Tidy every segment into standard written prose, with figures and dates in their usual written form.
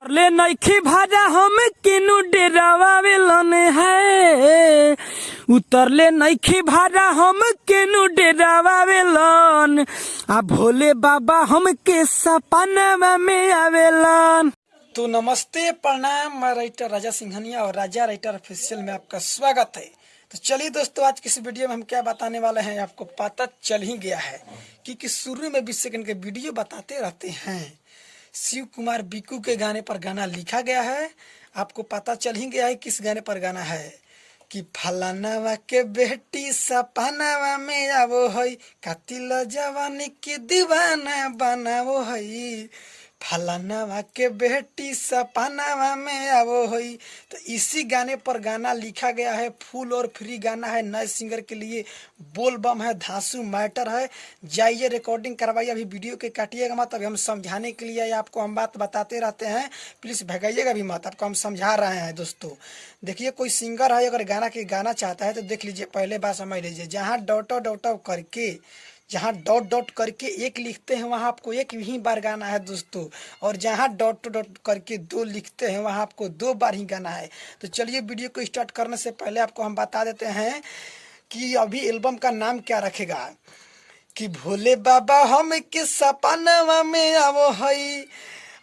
ले नइखी भाजा हम किनु डेरावेलन है। उतरले नइखी भाजा हम किनु डेरावेलन। आ भोले बाबा हमके सपना में आवेलन। तो नमस्ते प्रणाम, मैं राइटर राजा सिंघनिया और राजा राइटर ऑफिशियल में आपका स्वागत है। तो चलिए दोस्तों, आज किसी वीडियो में हम क्या बताने वाले हैं आपको पता चल ही गया है, क्योंकि शुरू में 20 सेकंड के वीडियो बताते रहते हैं। शिव कुमार बिकू के गाने पर गाना लिखा गया है। आपको पता चल ही गया है किस गाने पर गाना है कि फलानावा के बेटी सपनावा में आवो है, कातिल जवानी के दीवाना बनावो है। फलानावा के बेटी सपनावा में आवो है। तो इसी गाने पर गाना लिखा गया है। फुल और फ्री गाना है, नए सिंगर के लिए बोल बम है, धांसू मैटर है। जाइए रिकॉर्डिंग करवाइए, अभी वीडियो के काटिएगा मत। अभी हम समझाने के लिए आपको हम बात बताते रहते हैं, प्लीज़ भगाइएगा भी मत, आपको हम समझा रहे हैं। दोस्तों देखिए, कोई सिंगर है अगर गाना चाहता है तो देख लीजिए, पहले बात समझ लीजिए। जहाँ डॉट डॉट करके एक लिखते हैं वहाँ आपको एक ही बार गाना है दोस्तों, और जहाँ डॉट डॉट करके 2 लिखते हैं वहाँ आपको 2 बार ही गाना है। तो चलिए, वीडियो को स्टार्ट करने से पहले आपको हम बता देते हैं कि अभी एल्बम का नाम क्या रखेगा। कि भोले बाबा हम के सपनावा में आवो हई,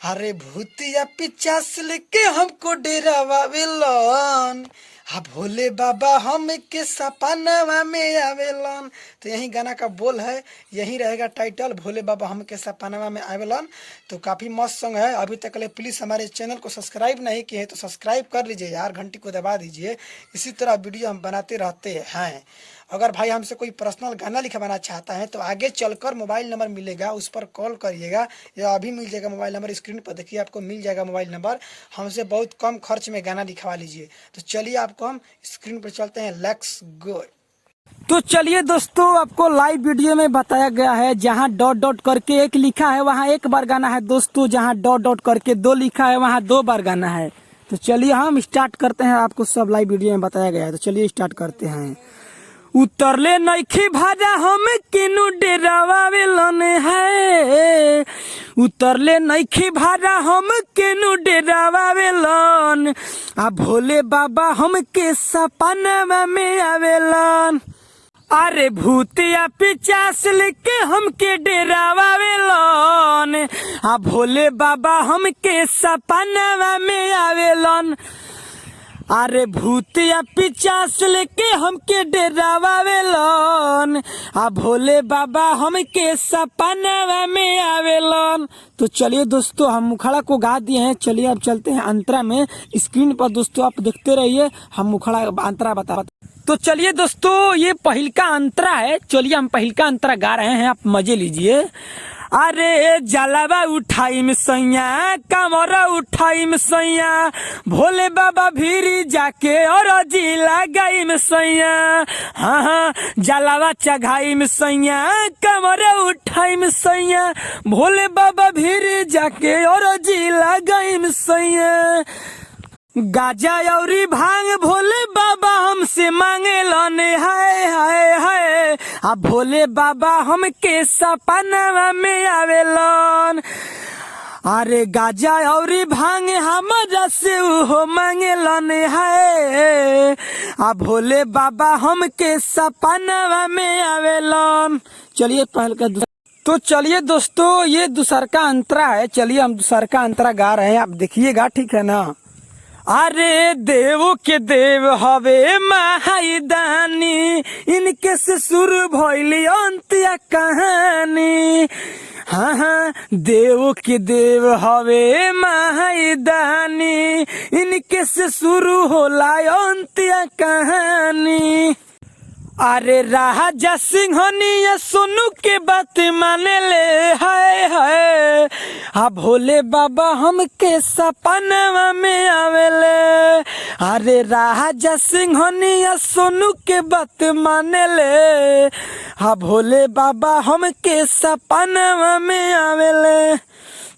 अरे भूतिया पिचास लेके हमको डेरावेलन। हाँ, भोले बाबा हम के सपनावा में आवेलन। तो यही गाना का बोल है, यही रहेगा टाइटल, भोले बाबा हम के सपनावा में आवेलन। तो काफ़ी मस्त सॉन्ग है। अभी तक ले प्लीज़ हमारे चैनल को सब्सक्राइब नहीं किए हैं तो सब्सक्राइब कर लीजिए यार, घंटी को दबा दीजिए। इसी तरह वीडियो हम बनाते रहते हैं। अगर भाई हमसे कोई पर्सनल गाना लिखवाना चाहता है तो आगे चलकर मोबाइल नंबर मिलेगा, उस पर कॉल करिएगा, या अभी मिल जाएगा मोबाइल नंबर, स्क्रीन पर देखिए आपको मिल जाएगा मोबाइल नंबर। हमसे बहुत कम खर्च में गाना लिखवा लीजिए। तो चलिए, आपको हम स्क्रीन पर चलते हैं, लेट्स गो। तो चलिए दोस्तों, आपको लाइव वीडियो में बताया गया है, जहाँ डॉट डॉट करके एक लिखा है वहाँ एक बार गाना है दोस्तों, जहाँ डॉट डॉट करके 2 लिखा है वहाँ 2 बार गाना है। तो चलिए हम स्टार्ट करते हैं, आपको सब लाइव वीडियो में बताया गया है। तो चलिए स्टार्ट करते हैं। उतरले नइखी भाजा हम किनु डेरावेलन है। उतरले नइखी भाजा हम किनु डेरावेलन। आ भोले बाबा हमके सपनावा में आवेलन। अरे भूतिया पिचास लेके हमके डेरावेलन। आ भोले बाबा हमके सपनावा में आवेलन। अरे भूतिया पिचास लेके हमके डेरावेलन। आ भोले बाबा हमके सपनावा में आवेलन। तो चलिए दोस्तों, हम मुखड़ा को गा दिए हैं। चलिए अब चलते हैं अंतरा में। स्क्रीन पर दोस्तों आप देखते रहिए, हम मुखड़ा अंतरा बता। तो चलिए दोस्तों, ये पहिलका अंतरा है। चलिए हम पहिलका अंतरा गा रहे हैं, आप मजे लीजिए। अरे जलावा उठाई में सैया, कमरा उठाई में सैया, भोले बाबा भीरी जाके और जी लगाई में सैया। हाँ हाँ, जलावा चघाई में सैया, कमरा उठाई में सैया, भोले बाबा भीरी जाके और जी लगाई में सैया। गाजा औरी भांग भोले बाबा हमसे मांगेलन, हाय हाय हाय। आ भोले बाबा हमके सपनावा में आवेलन। अरे गाजा औरी भांग हमरा से उहो मांगेलन, हाय। आ भोले बाबा हमके सपनावा में आवेलन। चलिए पहल का तो चलिए दोस्तों, ये दूसर का अंतरा है। चलिए हम दूसर का अंतरा गा रहे हैं, आप देखिएगा, ठीक है ना। अरे देव के देव हवे महादानी, इनके से शुरू भइली अंतिया कहानी। हाँ हाँ, देव के देव हवे महादानी, इनके से शुरू होला अंतिया कहानी। अरे राजा सिंघनिया सोनू के बात माने ले, हाय हाय। आ भोले बाबा हमके सपनावा में आवेले। अरे राजा सिंघनिया सोनू के बात माने ले। आ भोले बाबा हमके सपनावा में आवेले।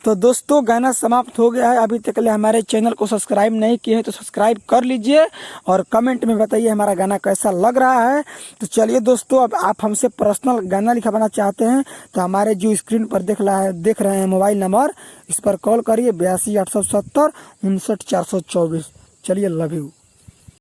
तो दोस्तों गाना समाप्त हो गया है। अभी तक ले हमारे चैनल को सब्सक्राइब नहीं किए हैं तो सब्सक्राइब कर लीजिए और कमेंट में बताइए हमारा गाना कैसा लग रहा है। तो चलिए दोस्तों, अब आप हमसे पर्सनल गाना लिखवाना चाहते हैं तो हमारे जो स्क्रीन पर देख रहे हैं मोबाइल नंबर, इस पर कॉल करिए 82 870 59 424। चलिए, लव यू।